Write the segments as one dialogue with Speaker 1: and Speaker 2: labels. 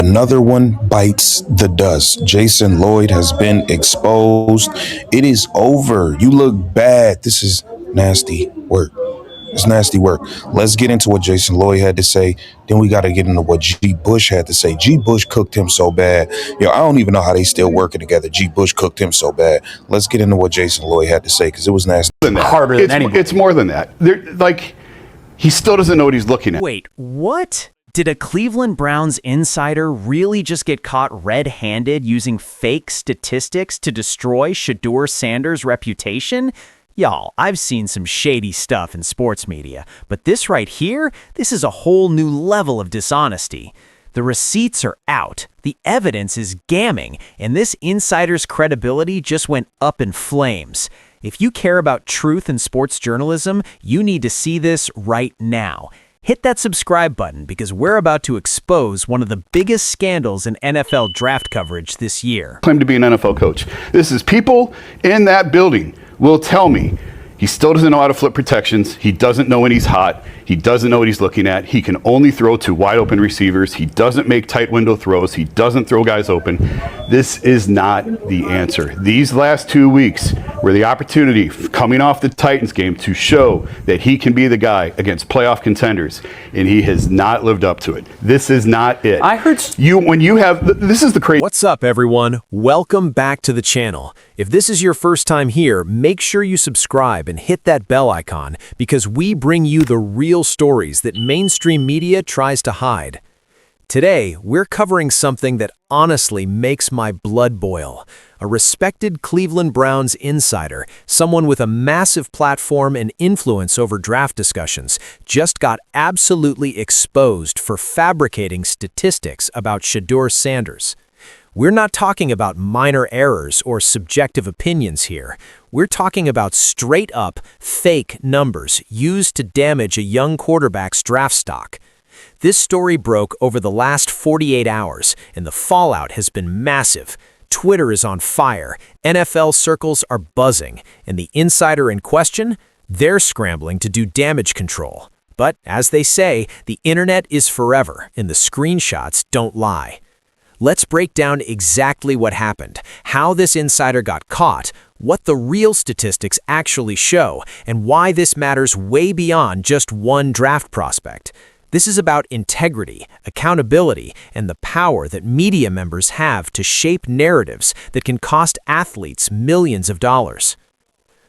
Speaker 1: Another one bites the dust. Jason Lloyd has been exposed. It is over. You look bad. This is nasty work. It's nasty work. Let's get into what Jason Lloyd had to say. Then we got to get into what G. Bush had to say. G. Bush cooked him so bad. I don't even know how they still working together. G. Bush cooked him so bad. Let's get into what Jason Lloyd had to say because it was nasty.
Speaker 2: Harder than anyone. It's more than that. He still doesn't know what he's looking at.
Speaker 3: Wait, what? Did a Cleveland Browns insider really just get caught red-handed using fake statistics to destroy Shedeur Sanders' reputation? Y'all, I've seen some shady stuff in sports media, but this right here, this is a whole new level of dishonesty. The receipts are out, the evidence is damning, and this insider's credibility just went up in flames. If you care about truth in sports journalism, you need to see this right now. Hit that subscribe button because we're about to expose one of the biggest scandals in NFL draft coverage this year.
Speaker 2: Claim to be an NFL coach. This is people in that building will tell me he still doesn't know how to flip protections. He doesn't know when he's hot. He doesn't know what he's looking at. He can only throw to wide open receivers. He doesn't make tight window throws. He doesn't throw guys open. This is not the answer. These last 2 weeks were the opportunity coming off the Titans game to show that he can be the guy against playoff contenders, and he has not lived up to it. This is not it.
Speaker 4: I heard
Speaker 2: this is the crazy.
Speaker 4: What's up, everyone? Welcome back to the channel. If this is your first time here, make sure you subscribe and hit that bell icon because we bring you the real stories that mainstream media tries to hide. Today, we're covering something that honestly makes my blood boil. A respected Cleveland Browns insider, someone with a massive platform and influence over draft discussions, just got absolutely exposed for fabricating statistics about Shedeur Sanders. We're not talking about minor errors or subjective opinions here. We're talking about straight-up fake numbers used to damage a young quarterback's draft stock. This story broke over the last 48 hours, and the fallout has been massive. Twitter is on fire, NFL circles are buzzing, and the insider in question, they're scrambling to do damage control. But, as they say, the internet is forever, and the screenshots don't lie. Let's break down exactly what happened, how this insider got caught, what the real statistics actually show, and why this matters way beyond just one draft prospect. This is about integrity, accountability, and the power that media members have to shape narratives that can cost athletes millions of dollars.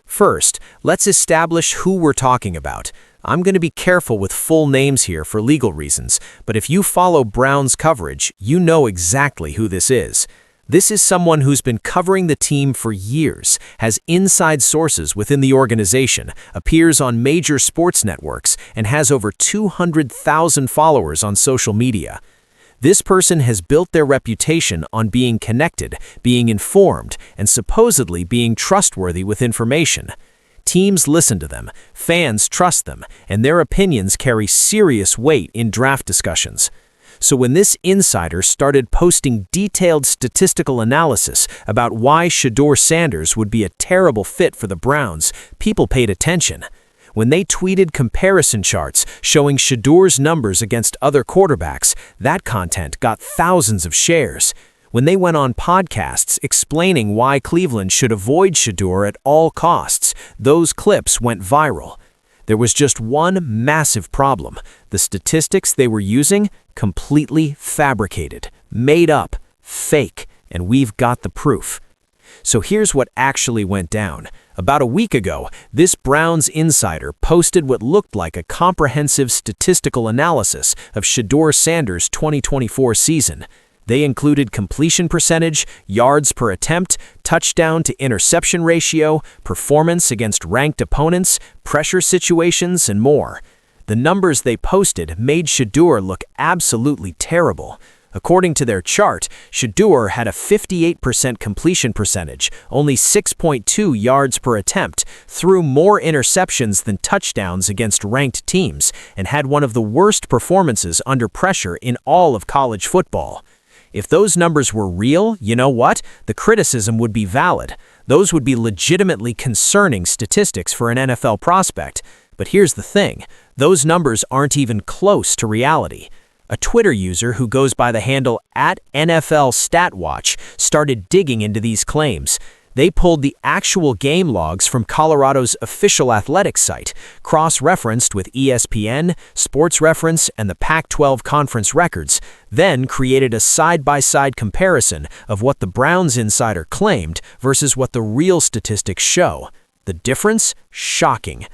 Speaker 4: First, let's establish who we're talking about. I'm going to be careful with full names here for legal reasons, but if you follow Browns coverage, you know exactly who this is. This is someone who's been covering the team for years, has inside sources within the organization, appears on major sports networks, and has over 200,000 followers on social media. This person has built their reputation on being connected, being informed, and supposedly being trustworthy with information. Teams listen to them, fans trust them, and their opinions carry serious weight in draft discussions. So when this insider started posting detailed statistical analysis about why Shedeur Sanders would be a terrible fit for the Browns, people paid attention. When they tweeted comparison charts showing Shedeur's numbers against other quarterbacks, that content got thousands of shares. When they went on podcasts explaining why Cleveland should avoid Shedeur at all costs, those clips went viral. There was just one massive problem. The statistics they were using, completely fabricated, made up, fake, and we've got the proof. So here's what actually went down. About a week ago, this Browns insider posted what looked like a comprehensive statistical analysis of Shedeur Sanders' 2024 season. They included completion percentage, yards per attempt, touchdown to interception ratio, performance against ranked opponents, pressure situations, and more. The numbers they posted made Shedeur look absolutely terrible. According to their chart, Shedeur had a 58% completion percentage, only 6.2 yards per attempt, threw more interceptions than touchdowns against ranked teams, and had one of the worst performances under pressure in all of college football. If those numbers were real, you know what? The criticism would be valid. Those would be legitimately concerning statistics for an NFL prospect. But here's the thing, those numbers aren't even close to reality. A Twitter user who goes by the handle @NFL StatWatch started digging into these claims. They pulled the actual game logs from Colorado's official athletics site, cross-referenced with ESPN, Sports Reference, and the Pac-12 conference records, then created a side-by-side comparison of what the Browns insider claimed versus what the real statistics show. The difference? Shocking.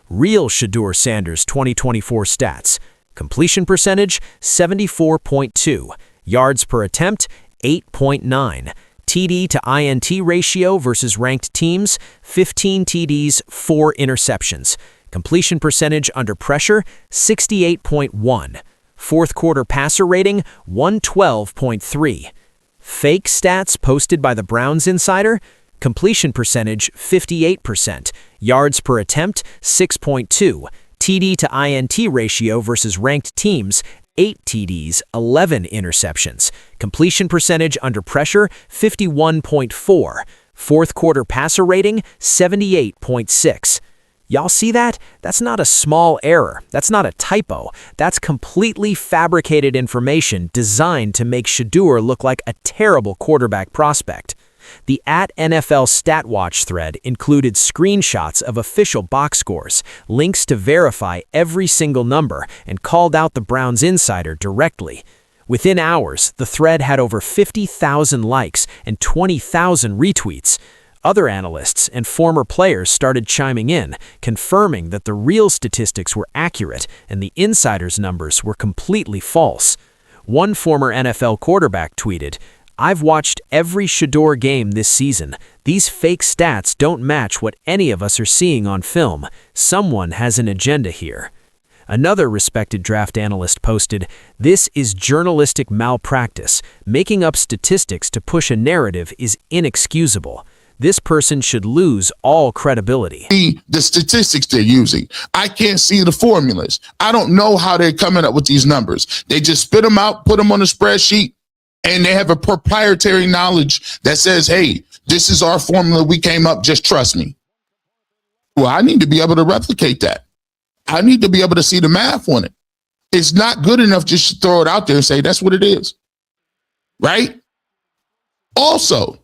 Speaker 4: Real Shedeur Sanders 2024 stats. Completion percentage, 74.2. Yards per attempt, 8.9. TD to INT ratio versus ranked teams, 15 TDs, 4 interceptions. Completion percentage under pressure, 68.1. Fourth quarter passer rating, 112.3. Fake stats posted by the Browns insider, completion percentage, 58%. Yards per attempt, 6.2. TD to INT ratio versus ranked teams, 8 TDs, 11 interceptions. Completion percentage under pressure, 51.4. Fourth quarter passer rating, 78.6. Y'all see that? That's not a small error. That's not a typo. That's completely fabricated information designed to make Shedeur look like a terrible quarterback prospect. The @NFL StatWatch thread included screenshots of official box scores, links to verify every single number, and called out the Browns insider directly. Within hours, the thread had over 50,000 likes and 20,000 retweets. Other analysts and former players started chiming in, confirming that the real statistics were accurate and the insider's numbers were completely false. One former NFL quarterback tweeted, "I've watched every Shedeur game this season. These fake stats don't match what any of us are seeing on film. Someone has an agenda here." Another respected draft analyst posted, "This is journalistic malpractice. Making up statistics to push a narrative is inexcusable. This person should lose all credibility."
Speaker 5: The statistics they're using. I can't see the formulas. I don't know how they're coming up with these numbers. They just spit them out, put them on a spreadsheet, and they have a proprietary knowledge that says, hey, this is our formula. We came up. Just trust me. Well, I need to be able to replicate that. I need to be able to see the math on it. It's not good enough just to throw it out there and say that's what it is. Right? Also,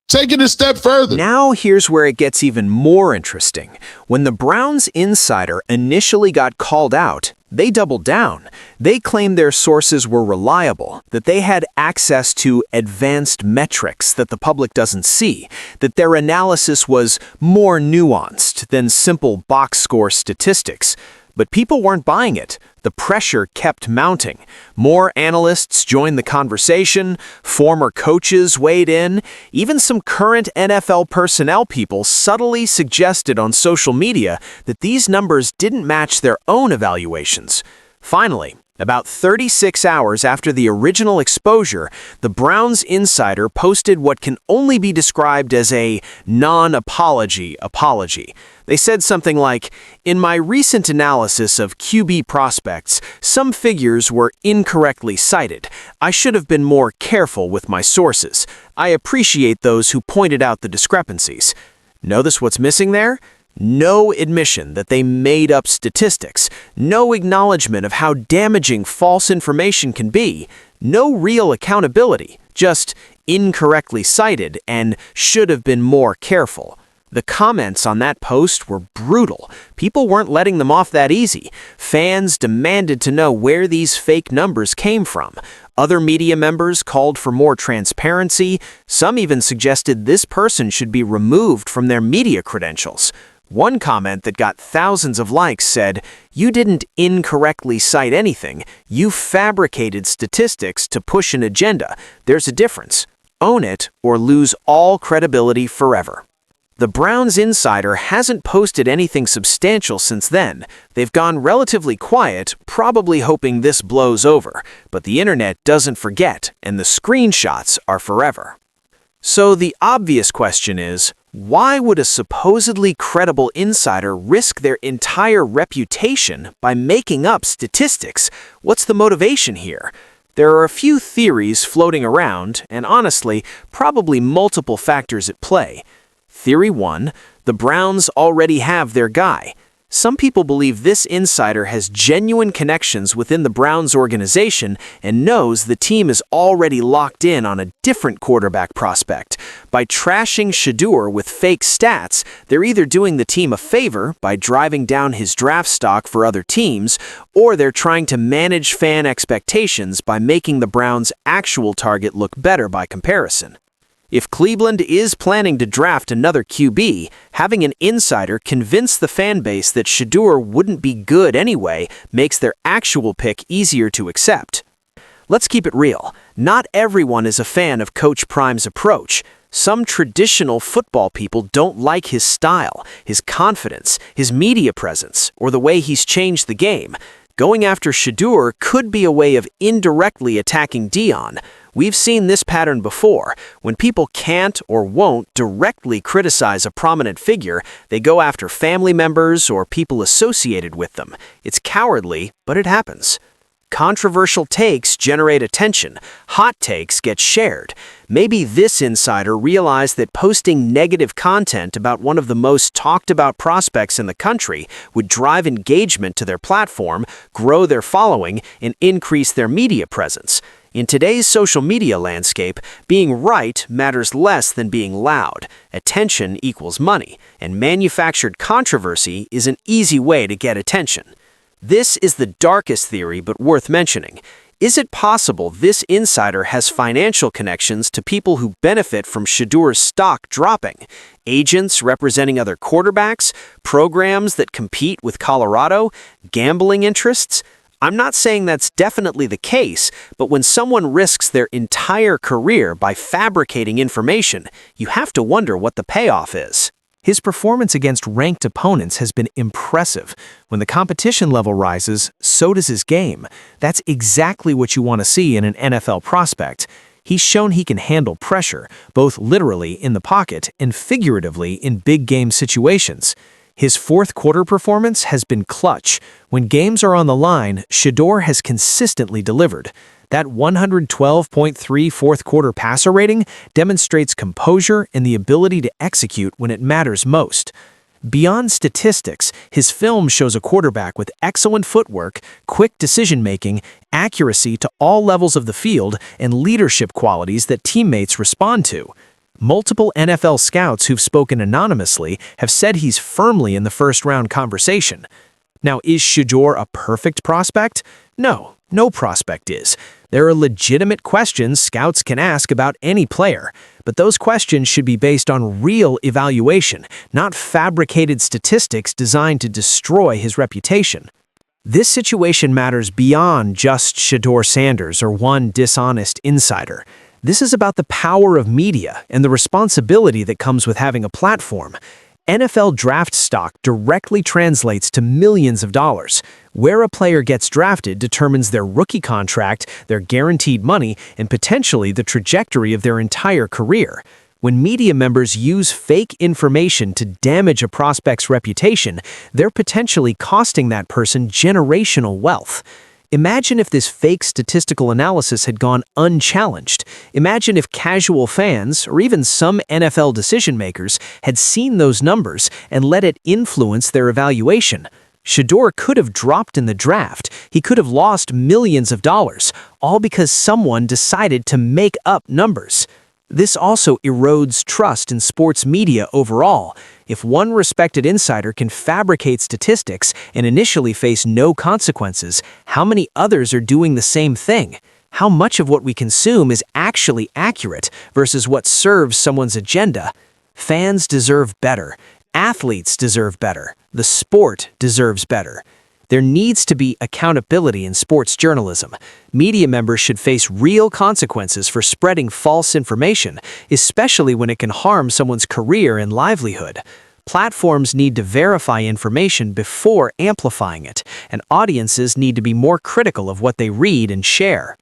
Speaker 5: take it a step further.
Speaker 4: Now here's where it gets even more interesting. When the Browns insider initially got called out, they doubled down. They claimed their sources were reliable, that they had access to advanced metrics that the public doesn't see, that their analysis was more nuanced than simple box score statistics. But people weren't buying it. The pressure kept mounting. More analysts joined the conversation, former coaches weighed in, even some current NFL personnel people subtly suggested on social media that these numbers didn't match their own evaluations. Finally, about 36 hours after the original exposure, the Browns insider posted what can only be described as a non-apology apology. They said something like, "In my recent analysis of QB prospects, some figures were incorrectly cited. I should have been more careful with my sources. I appreciate those who pointed out the discrepancies." Notice what's missing there? No admission that they made up statistics, no acknowledgement of how damaging false information can be, no real accountability, just incorrectly cited and should have been more careful. The comments on that post were brutal. People weren't letting them off that easy. Fans demanded to know where these fake numbers came from. Other media members called for more transparency. Some even suggested this person should be removed from their media credentials. One comment that got thousands of likes said, "You didn't incorrectly cite anything. You fabricated statistics to push an agenda. There's a difference. Own it or lose all credibility forever." The Browns insider hasn't posted anything substantial since then. They've gone relatively quiet, probably hoping this blows over. But the internet doesn't forget, and the screenshots are forever. So the obvious question is, why would a supposedly credible insider risk their entire reputation by making up statistics? What's the motivation here? There are a few theories floating around, and honestly, probably multiple factors at play. Theory 1, the Browns already have their guy. Some people believe this insider has genuine connections within the Browns organization and knows the team is already locked in on a different quarterback prospect. By trashing Shedeur with fake stats, they're either doing the team a favor by driving down his draft stock for other teams, or they're trying to manage fan expectations by making the Browns' actual target look better by comparison. If Cleveland is planning to draft another QB, having an insider convince the fan base that Shedeur wouldn't be good anyway makes their actual pick easier to accept. Let's keep it real. Not everyone is a fan of Coach Prime's approach. Some traditional football people don't like his style, his confidence, his media presence, or the way he's changed the game. Going after Shedeur could be a way of indirectly attacking Dion. We've seen this pattern before. When people can't or won't directly criticize a prominent figure, they go after family members or people associated with them. It's cowardly, but it happens. Controversial takes generate attention. Hot takes get shared. Maybe this insider realized that posting negative content about one of the most talked about prospects in the country would drive engagement to their platform, grow their following, and increase their media presence. In today's social media landscape, being right matters less than being loud. Attention equals money, and manufactured controversy is an easy way to get attention. This is the darkest theory, but worth mentioning. Is it possible this insider has financial connections to people who benefit from Shedeur's stock dropping? Agents representing other quarterbacks? Programs that compete with Colorado? Gambling interests? I'm not saying that's definitely the case, but when someone risks their entire career by fabricating information, you have to wonder what the payoff is. His performance against ranked opponents has been impressive. When the competition level rises, so does his game. That's exactly what you want to see in an NFL prospect. He's shown he can handle pressure, both literally in the pocket and figuratively in big game situations. His fourth quarter performance has been clutch. When games are on the line, Shedeur has consistently delivered. That 112.3 fourth quarter passer rating demonstrates composure and the ability to execute when it matters most. Beyond statistics, his film shows a quarterback with excellent footwork, quick decision-making, accuracy to all levels of the field, and leadership qualities that teammates respond to. Multiple NFL scouts who've spoken anonymously have said he's firmly in the first-round conversation. Now, is Shedeur a perfect prospect? No prospect is. There are legitimate questions scouts can ask about any player, but those questions should be based on real evaluation, not fabricated statistics designed to destroy his reputation. This situation matters beyond just Shedeur Sanders or one dishonest insider. This is about the power of media and the responsibility that comes with having a platform. NFL draft stock directly translates to millions of dollars. Where a player gets drafted determines their rookie contract, their guaranteed money, and potentially the trajectory of their entire career. When media members use fake information to damage a prospect's reputation, they're potentially costing that person generational wealth. Imagine if this fake statistical analysis had gone unchallenged. Imagine if casual fans, or even some NFL decision-makers, had seen those numbers and let it influence their evaluation. Shedeur could have dropped in the draft. He could have lost millions of dollars, all because someone decided to make up numbers. This also erodes trust in sports media overall. If one respected insider can fabricate statistics and initially face no consequences, how many others are doing the same thing? How much of what we consume is actually accurate versus what serves someone's agenda? Fans deserve better. Athletes deserve better. The sport deserves better. There needs to be accountability in sports journalism. Media members should face real consequences for spreading false information, especially when it can harm someone's career and livelihood. Platforms need to verify information before amplifying it, and audiences need to be more critical of what they read and share.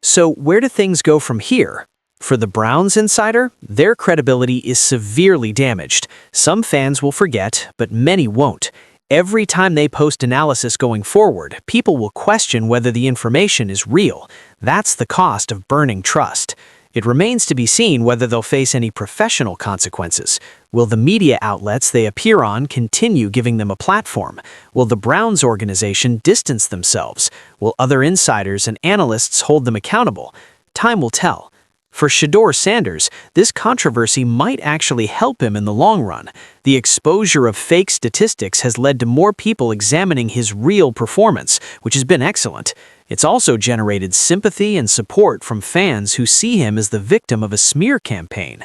Speaker 4: So where do things go from here? For the Browns insider, their credibility is severely damaged. Some fans will forget, but many won't. Every time they post analysis going forward, people will question whether the information is real. That's the cost of burning trust. It remains to be seen whether they'll face any professional consequences. Will the media outlets they appear on continue giving them a platform? Will the Browns organization distance themselves? Will other insiders and analysts hold them accountable? Time will tell. For Shedeur Sanders, this controversy might actually help him in the long run. The exposure of fake statistics has led to more people examining his real performance, which has been excellent. It's also generated sympathy and support from fans who see him as the victim of a smear campaign.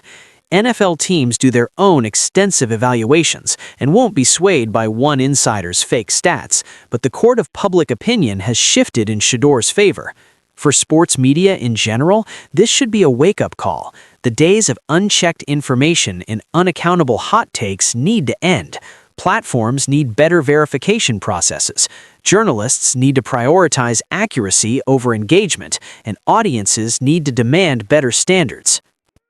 Speaker 4: NFL teams do their own extensive evaluations and won't be swayed by one insider's fake stats, but the court of public opinion has shifted in Shedeur's favor. For sports media in general, this should be a wake-up call. The days of unchecked information and unaccountable hot takes need to end. Platforms need better verification processes. Journalists need to prioritize accuracy over engagement, and audiences need to demand better standards.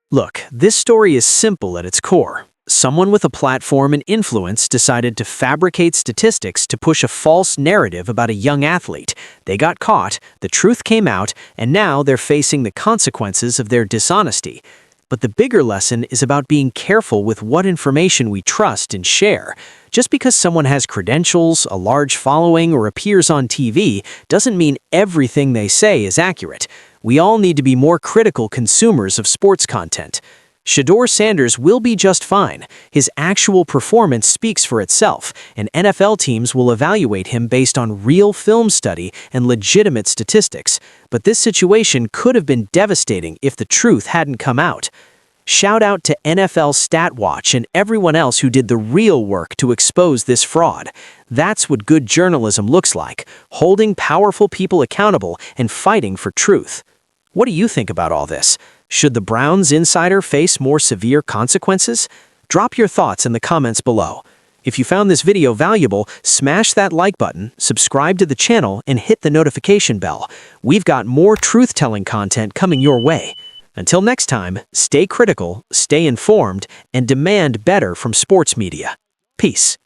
Speaker 4: Look, this story is simple at its core. Someone with a platform and influence decided to fabricate statistics to push a false narrative about a young athlete. They got caught, the truth came out, and now they're facing the consequences of their dishonesty. But the bigger lesson is about being careful with what information we trust and share. Just because someone has credentials, a large following, or appears on TV doesn't mean everything they say is accurate. We all need to be more critical consumers of sports content. Shedeur Sanders will be just fine. His actual performance speaks for itself, and NFL teams will evaluate him based on real film study and legitimate statistics. But this situation could have been devastating if the truth hadn't come out. Shout out to NFL StatWatch and everyone else who did the real work to expose this fraud. That's what good journalism looks like, holding powerful people accountable and fighting for truth. What do you think about all this? Should the Browns insider face more severe consequences? Drop your thoughts in the comments below. If you found this video valuable, smash that like button, subscribe to the channel, and hit the notification bell. We've got more truth-telling content coming your way. Until next time, stay critical, stay informed, and demand better from sports media. Peace.